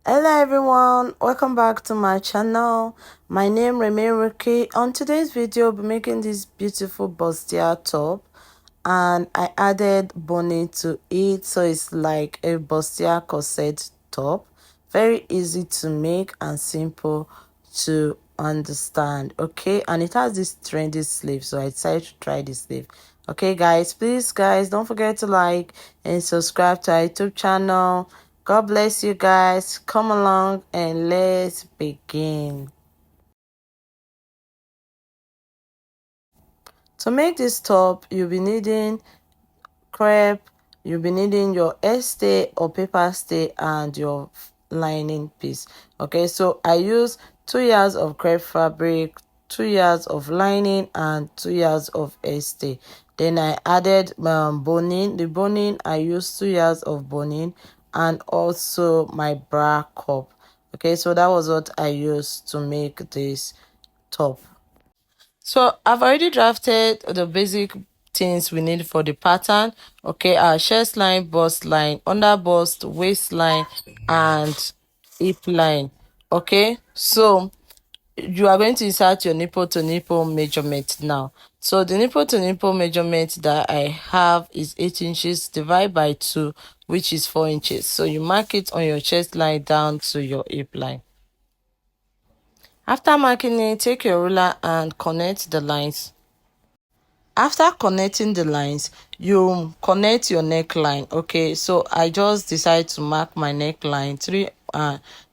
Hello everyone, welcome back to my channel. My name remains Ricky. On today's video, I'll be making this beautiful bustier top, and I added bunny to it, so it's like a bustier corset top. Very easy to make and simple to understand. Okay, and it has this trendy sleeve, so I decided to try this sleeve. Okay guys, please guys, don't forget to like and subscribe to our YouTube channel. God bless you guys. Come along and let's begin. To make this top, you'll be needing crepe, you'll be needing your stay or paper stay and your lining piece. Okay, so I use 2 yards of crepe fabric, 2 yards of lining, and 2 yards of stay. Then I added boning. The boning, I used 2 yards of boning and also my bra cup. Okay, so that was what I used to make this top. So I've already drafted the basic things we need for the pattern. Okay, our chest line, bust line, under bust, waistline, and hip line. Okay, so you are going to insert your nipple to nipple measurement now. So the nipple to nipple measurement that I have is 8 inches divided by 2, which is 4 inches. So you mark it on your chest line down to your hip line. After marking it, take your ruler and connect the lines. After connecting the lines, you connect your neckline. Okay, so I just decided to mark my neckline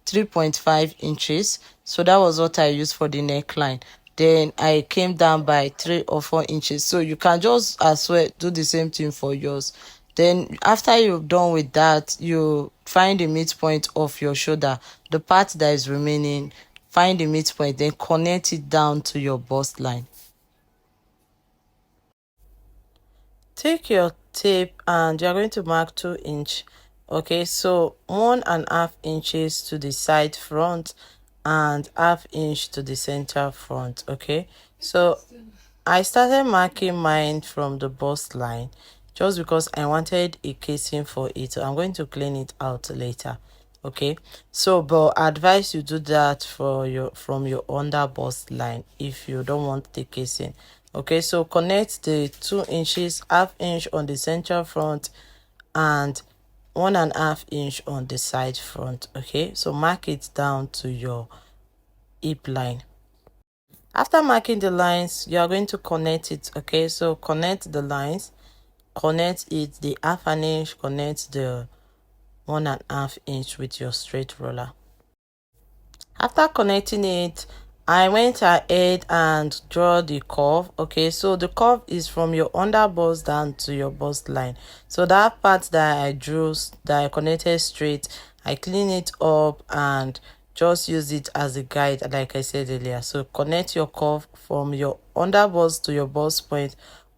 3.5 inches. So that was what I used for the neckline. Then I came down by 3 or 4 inches. So you can just as well do the same thing for yours. Then after you've done with that, you find the midpoint of your shoulder, the part that is remaining. Find the midpoint, then connect it down to your bust line. Take your tape and you're going to mark 2 inch. Okay, so 1.5 inches to the side front and half inch to the center front. Okay, so I started marking mine from the bust line just because I wanted a casing for it. So I'm going to clean it out later. Okay, so but I advise you do that for your from your under bust line if you don't want the casing. Okay, so connect the 2 inches, half inch on the central front and 1.5 inch on the side front. Okay, so mark it down to your hip line. After marking the lines, you are going to connect it. Okay, so connect the lines, connect it the half an inch, connect the 1.5 inch with your straight roller. After connecting it, I went ahead and draw the curve. Okay, so the curve is from your under bust down to your bust line. So that part that I drew, that I connected straight, I clean it up and just use it as a guide, like I said earlier. So connect your curve from your under bust to your bust point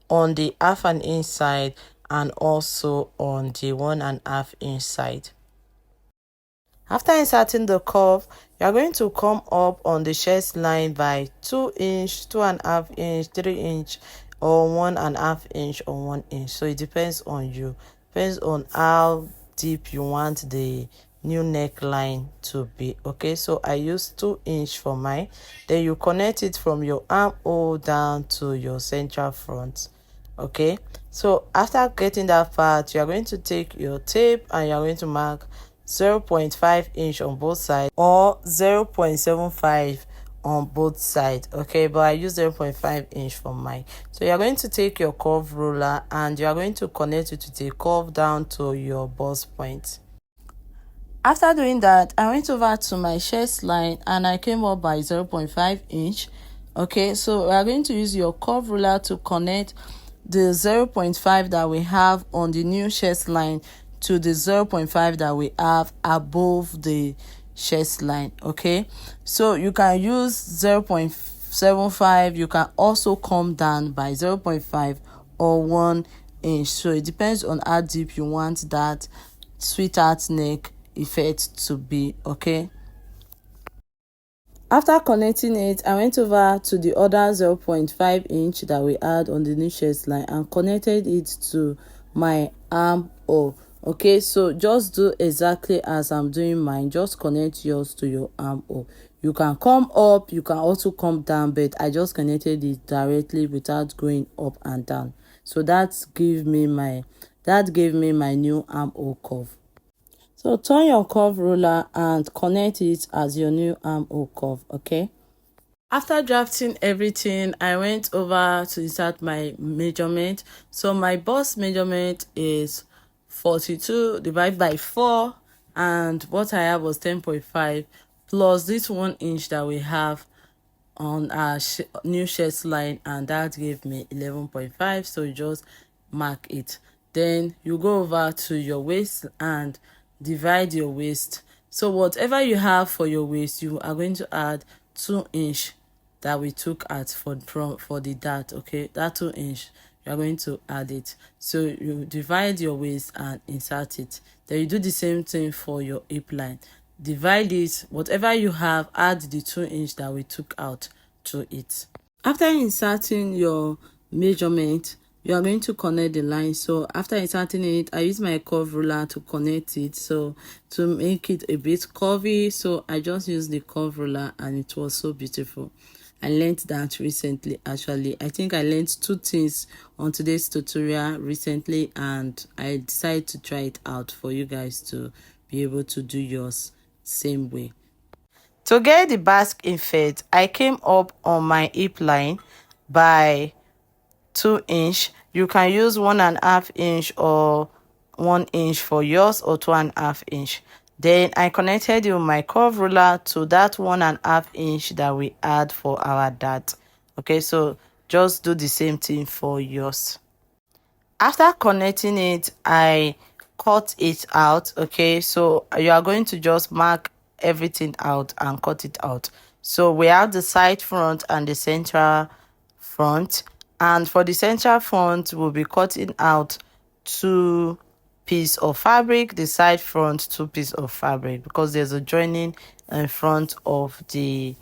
on the half an inch side and also on the 1.5 inch side. After inserting the curve, you are going to come up on the chest line by 2 inch, 2.5 inch, 3 inch, or 1.5 inch or 1 inch. So it depends on you. Depends on how deep you want the new neckline to be. Okay, so I use 2 inch for mine. Then you connect it from your armhole down to your central front. Okay, so after getting that part, you are going to take your tape and you are going to mark 0.5 inch on both sides or 0.75 on both sides. Okay, but I use 0.5 inch for mine. So you're going to take your curve ruler and you are going to connect it with a curve down to your bust point. After doing that, I went over to my chest line and I came up by 0.5 inch. Okay, so we are going to use your curve ruler to connect the 0.5 that we have on the new chest line to the 0.5 that we have above the chest line. Okay, so you can use 0.75. You can also come down by 0.5 or 1 inch. So it depends on how deep you want that sweetheart neck effect to be. Okay, after connecting it, I went over to the other 0.5 inch that we had on the new chest line and connected it to my armhole. Okay, so just do exactly as I'm doing mine. Just connect yours to your armhole. You can come up, you can also come down, but I just connected it directly without going up and down. So that gave me my new armhole curve. So turn your curve ruler and connect it as your new armhole curve. Okay, after drafting everything, I went over to insert my measurement. So my bust measurement is 42 divided by 4, and what I have was 10.5 plus this 1 inch that we have on our new chest line, and that gave me 11.5. So you just mark it. Then you go over to your waist and divide your waist. So whatever you have for your waist, you are going to add 2 inch that we took at for the dart. Okay, that 2 inch, you are going to add it. So you divide your waist and insert it. Then you do the same thing for your hip line. Divide it, whatever you have, add the 2 inch that we took out to it. After inserting your measurement, you are going to connect the line. So after inserting it, I use my curve ruler to connect it, so to make it a bit curvy. So I just used the curve ruler and it was so beautiful. I learned that recently. Actually, I think I learned 2 things on today's tutorial recently, and I decided to try it out for you guys to be able to do yours same way. To get the basque effect, I came up on my hip line by 2 inch. You can use 1.5 inch or 1 inch for yours, or 2.5 inch. Then I connected with my curve ruler to that 1.5 inch that we add for our dart. Okay, so just do the same thing for yours. After connecting it, I cut it out. Okay, so you are going to just mark everything out and cut it out. So we have the side front and the central front, and for the central front we'll be cutting out 2 pieces of fabric, the side front 2 pieces of fabric, because there's a joining in front of the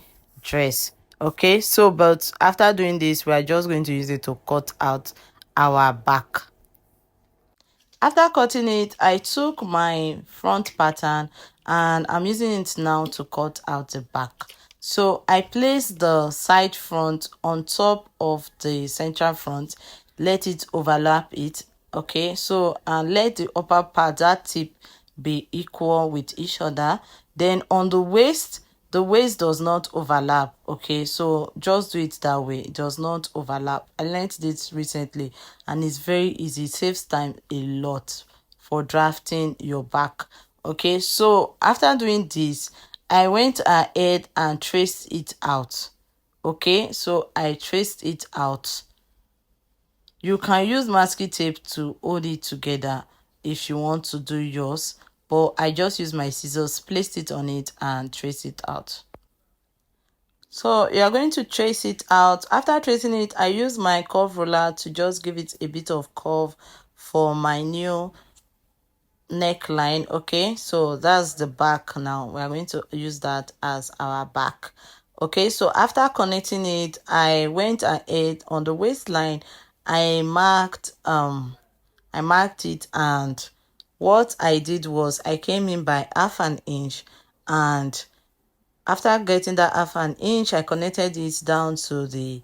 dress. Okay, so but after doing this, we are just going to use it to cut out our back. After cutting it, I took my front pattern and I'm using it now to cut out the back. So I placed the side front on top of the central front, let it overlap it. Okay, so and let the upper part, that tip, be equal with each other. Then on the waist does not overlap. Okay, so just do it that way, it does not overlap. I learned this recently and it's very easy, it saves time a lot for drafting your back. Okay, so after doing this, I went ahead and traced it out. Okay, so I traced it out. You can use masking tape to hold it together if you want to do yours, but I just use my scissors, placed it on it and trace it out. So you are going to trace it out. After tracing it, I use my curve ruler to just give it a bit of curve for my new neckline. Okay, so that's the back. Now we are going to use that as our back. Okay, so after connecting it, I went ahead on the waistline. I marked it, and what I did was I came in by 1/2 inch, and after getting that 1/2 inch, I connected it down to the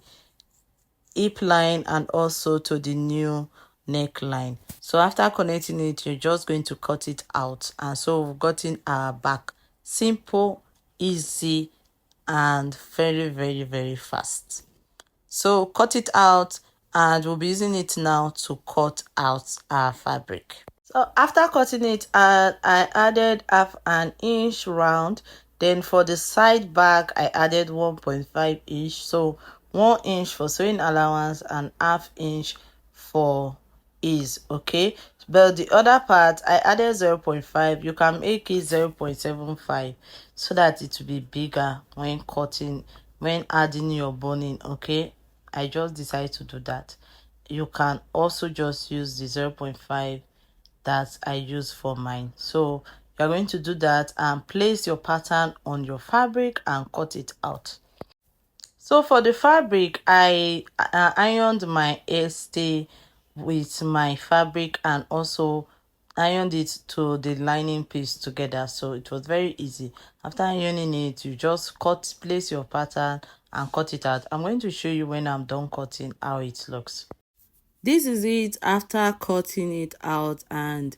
hip line and also to the new neckline. So after connecting it, you're just going to cut it out, and so we've gotten our back. Simple, easy, and very, very, very fast. So cut it out, and we'll be using it now to cut out our fabric. So after cutting it, I added 1/2 inch round. Then for the side back, I added 1.5 inch. So 1 inch for sewing allowance and 1/2 inch for ease. Okay, but the other part I added 0.5. You can make it 0.75 so that it will be bigger when cutting, when adding your boning. Okay, I just decided to do that. You can also just use the 0.5 that I use for mine. So you're going to do that and place your pattern on your fabric and cut it out. So for the fabric, I ironed my hairstay with my fabric and also ironed it to the lining piece together, so it was very easy. After ironing it, you just place your pattern and cut it out. I'm going to show you when I'm done cutting how it looks. This is it after cutting it out, and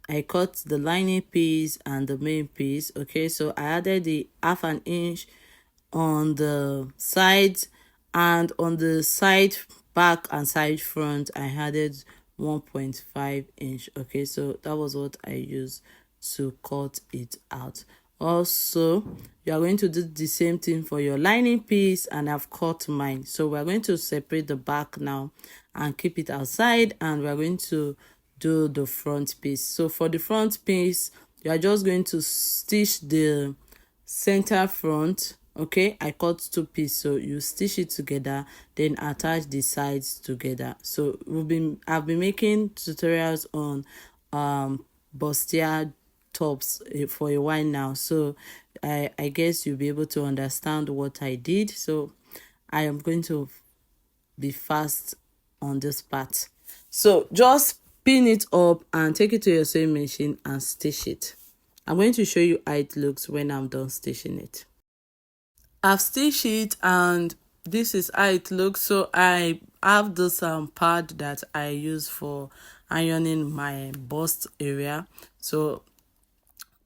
I cut the lining piece and the main piece. Okay, so I added the half an inch on the sides, and on the side back and side front I added 1.5 inch. Okay, so that was what I used to cut it out. Also, you are going to do the same thing for your lining piece, and I've cut mine. So we're going to separate the back now and keep it outside, and we're going to do the front piece. So for the front piece, you are just going to stitch the center front. Okay, I cut two pieces, so you stitch it together, then attach the sides together. So I've been making tutorials on bustier tops for a while now, so I guess you'll be able to understand what I did. So I am going to be fast on this part. So just pin it up and take it to your sewing machine and stitch it. I'm going to show you how it looks when I'm done stitching it. I've stitched it and this is how it looks. So I have this pad that I use for ironing my bust area. So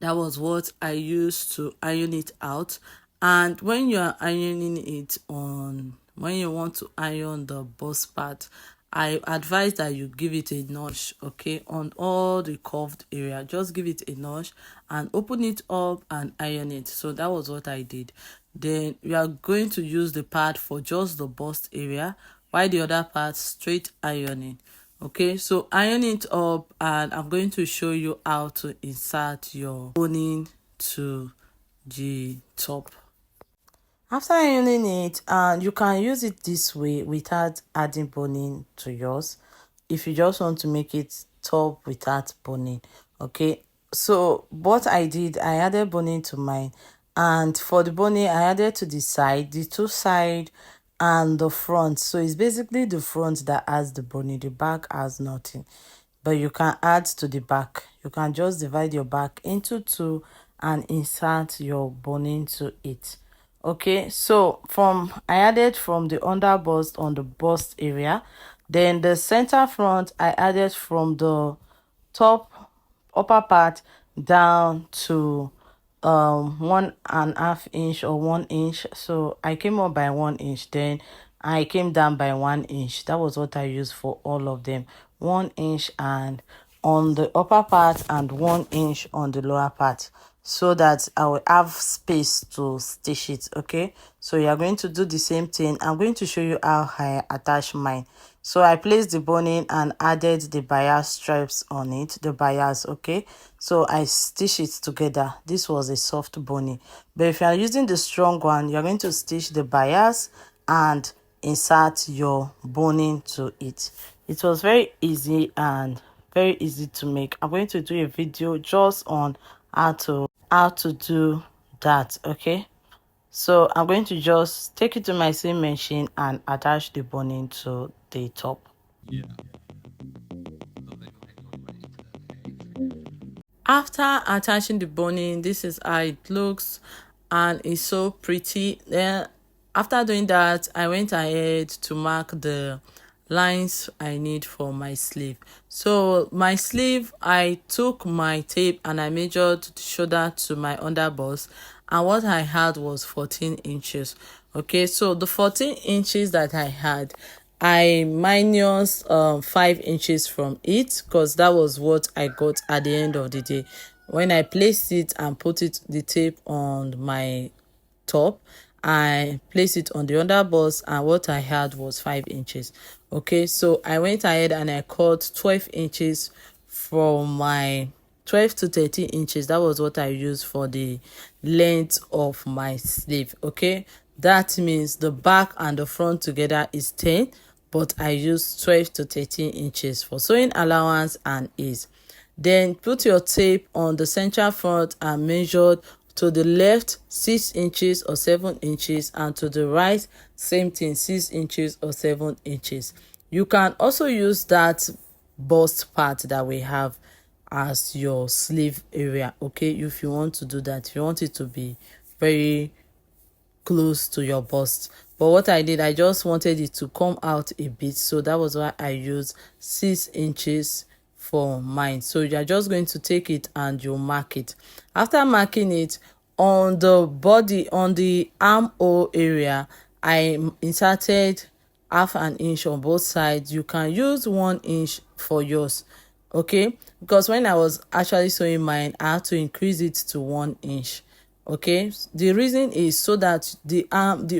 that was what I used to iron it out. And when you are ironing it on, when you want to iron the bust part, I advise that you give it a notch. Okay, on all the curved area, just give it a notch and open it up and iron it. So that was what I did. Then we are going to use the pad for just the bust area, while the other part straight ironing. Okay, so iron it up, and I'm going to show you how to insert your boning to the top. After ironing it, and you can use it this way without adding boning to yours, if you just want to make it top without boning. Okay, so what I did, I added boning to mine, and for the boning I added to the side, the two side and the front. So it's basically the front that has the boning, the back has nothing. But you can add to the back. You can just divide your back into two and insert your boning to it. Okay, so I added from the under bust on the bust area, then the center front I added from the top upper part down to 1.5 inch or 1 inch. So I came up by 1 inch, then I came down by 1 inch. That was what I used for all of them. 1 inch and on the upper part and 1 inch on the lower part, so that I will have space to stitch it. Okay, so you are going to do the same thing. I'm going to show you how I attach mine. So I placed the boning and added the bias stripes on it, the bias. Okay, so I stitch it together. This was a soft boning, but if you are using the strong one, you're going to stitch the bias and insert your boning to it. It was very easy and very easy to make. I'm going to do a video just on how to do that. Okay, so I'm going to just take it to my sewing machine and attach the boning to the top. Yeah. After attaching the boning, this is how it looks, and it's so pretty. Then after doing that, I went ahead to mark the lines I need for my sleeve. So my sleeve, I took my tape and I measured the shoulder to my underbust, and what I had was 14 inches. Okay, so the 14 inches that I had, I minus 5 inches from it, because that was what I got at the end of the day. When I placed it and put the tape on my top, I placed it on the underbust, and what I had was 5 inches. Okay, so I went ahead and I cut 12 inches from my 12 to 13 inches. That was what I used for the length of my sleeve. Okay, that means the back and the front together is 10, but I used 12 to 13 inches for sewing allowance and ease. Then put your tape on the central front and measure to the left 6 inches or 7 inches, and to the right same thing, 6 inches or 7 inches. You can also use that bust part that we have as your sleeve area. Okay, if you want to do that, if you want it to be very close to your bust. But what I did, I just wanted it to come out a bit, so that was why I used 6 inches for mine. So you're just going to take it and you mark it. After marking it, on the body, on the armhole area, I inserted half an inch on both sides. You can use 1 inch for yours, okay, because when I was actually sewing mine, I had to increase it to 1 inch. Okay, the reason is so that the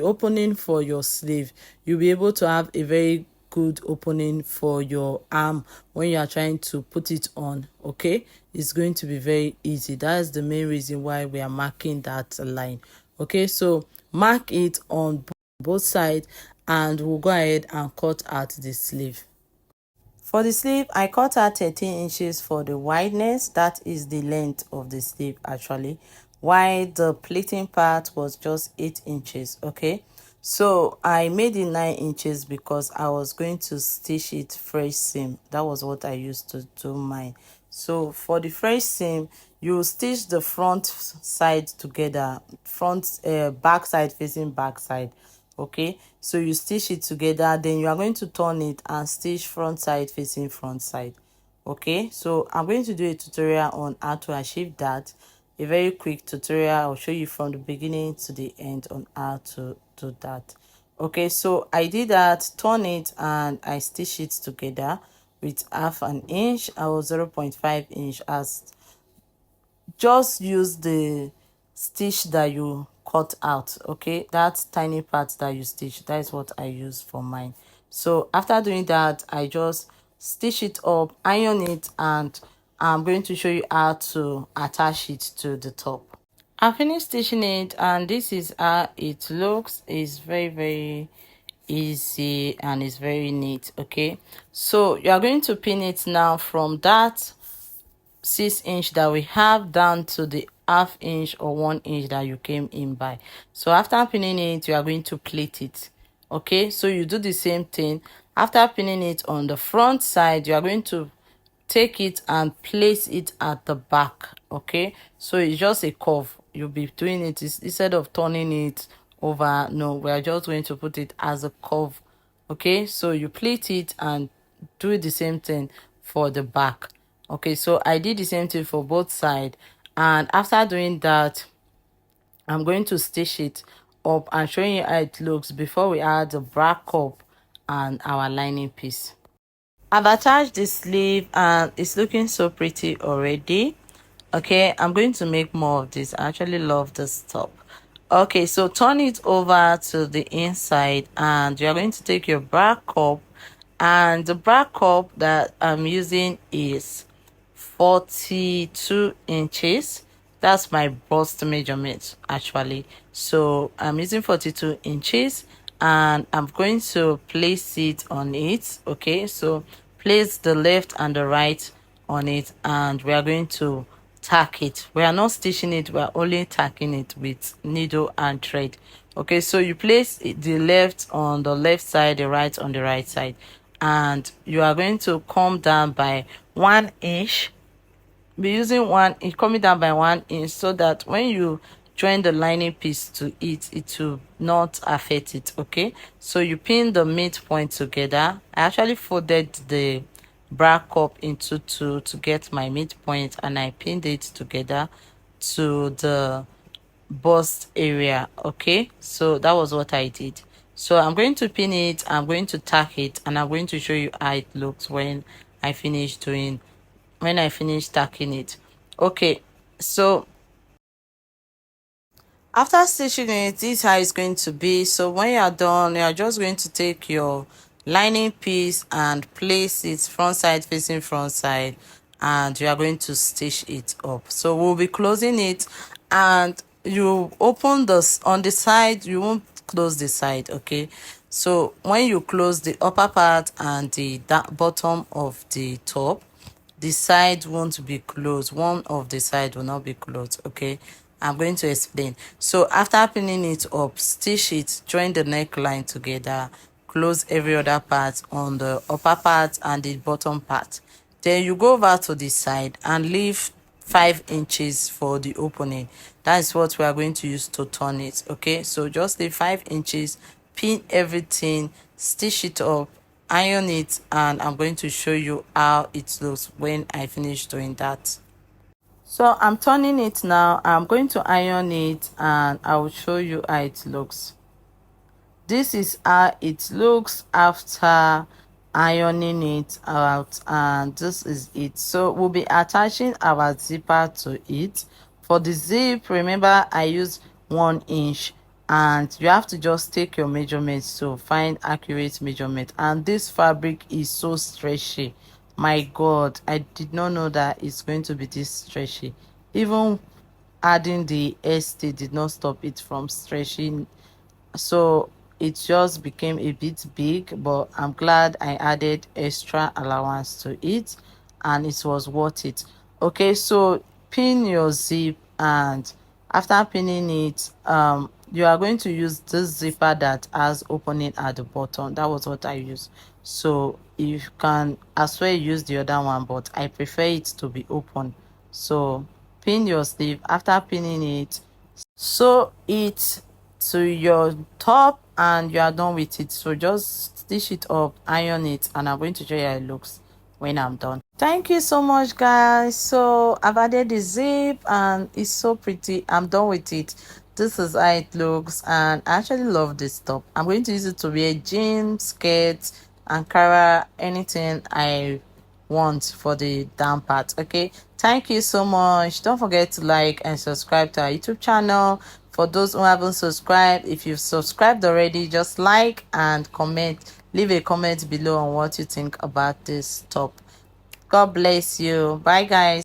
opening for your sleeve, you'll be able to have a very good opening for your arm when you are trying to put it on. Okay, it's going to be very easy. That's the main reason why we are marking that line. Okay, so mark it on both sides and we'll go ahead and cut out the sleeve. For the sleeve, I cut out 13 inches for the wideness. That is the length of the sleeve actually. While the pleating part was just 8 inches, okay? So I made it 9 inches because I was going to stitch it fresh seam. That was what I used to do mine. So for the fresh seam, you stitch the front side together, back side facing back side. Okay, so you stitch it together, then you are going to turn it and stitch front side facing front side. Okay, so I'm going to do a tutorial on how to achieve that, a very quick tutorial. I'll show you from the beginning to the end on how to do that. Okay, so I did that, turn it, and I stitch it together with half an inch or 0.5 inch. As just use the stitch that you cut out, okay, that tiny part that you stitch, that is what I use for mine. So after doing that, I just stitch it up, iron it, and I'm going to show you how to attach it to the top. I finished stitching it and this is how it looks. It's very easy and it's very neat. Okay, so you are going to pin it now from that 6 inch that we have down to the half inch or 1 inch that you came in by. So after pinning it, you are going to plait it. Okay, so you do the same thing. After pinning it on the front side, you are going to take it and place it at the back. Okay, so it's just a curve. You'll be doing it instead of turning it over. No, we are just going to put it as a curve. Okay, so you plait it and do the same thing for the back. Okay, so I did the same thing for both sides, and after doing that, I'm going to stitch it up and showing you how it looks before we add the back cup and our lining piece. I've attached the sleeve and it's looking so pretty already. Okay, I'm going to make more of this. I actually love this top. Okay, so turn it over to the inside and you're going to take your back cup, and the back cup that I'm using is 42 inches. That's my bust measurement actually. So I'm using 42 inches and I'm going to place it on it. Okay, so place the left and the right on it and we are going to tack it. We are not stitching it, we are only tacking it with needle and thread. Okay, so you place the left on the left side, the right on the right side, and you are going to come down by 1 inch. Be using coming down by 1 inch so that when you join the lining piece to it will not affect it. Okay, so you pin the midpoint together. I actually folded the back cup into two to get my midpoint and I pinned it together to the bust area. Okay, so that was what I did. So I'm going to pin it, I'm going to tack it, and I'm going to show you how it looks when I finish tacking it. Okay, so after stitching it, this is how it's going to be. So when you are done, you are just going to take your lining piece and place it front side facing front side, and you are going to stitch it up. So we'll be closing it, and you open this on the side, you won't close the side. Okay, so when you close the upper part and the bottom of the top, the side won't be closed. One of the side will not be closed. Okay, I'm going to explain. So after pinning it up, stitch it, join the neckline together, close every other part on the upper part and the bottom part. Then you go over to the side and leave 5 inches for the opening. That is what we are going to use to turn it. Okay, so just leave 5 inches, pin everything, stitch it up, iron it, and I'm going to show you how it looks when I finish doing that. So I'm turning it now. I'm going to iron it and I will show you how it looks. This is how it looks after ironing it out, and this is it. So we'll be attaching our zipper to it. For the zip, remember I use 1 inch, and you have to just take your measurements to find accurate measurement. And this fabric is so stretchy. My god, I did not know that it's going to be this stretchy. Even adding the ST did not stop it from stretching, so it just became a bit big, but I'm glad I added extra allowance to it and it was worth it. Okay, so pin your zip, and after pinning it, you are going to use this zipper that has opening at the bottom. That was what I used. So you can as well use the other one, but I prefer it to be open. So pin your sleeve. After pinning it, sew it to your top and you are done with it. So just stitch it up, iron it, and I'm going to show you how it looks when I'm done. Thank you so much, guys. So I've added the zip and it's so pretty. I'm done with it. This is how it looks, and I actually love this top. I'm going to use it to wear jeans, skirts, ankara, anything I want for the down part. Okay, thank you so much. Don't forget to like and subscribe to our YouTube channel. For those who haven't subscribed, if you've subscribed already, just like and comment, leave a comment below on what you think about this top. God bless you. Bye, guys.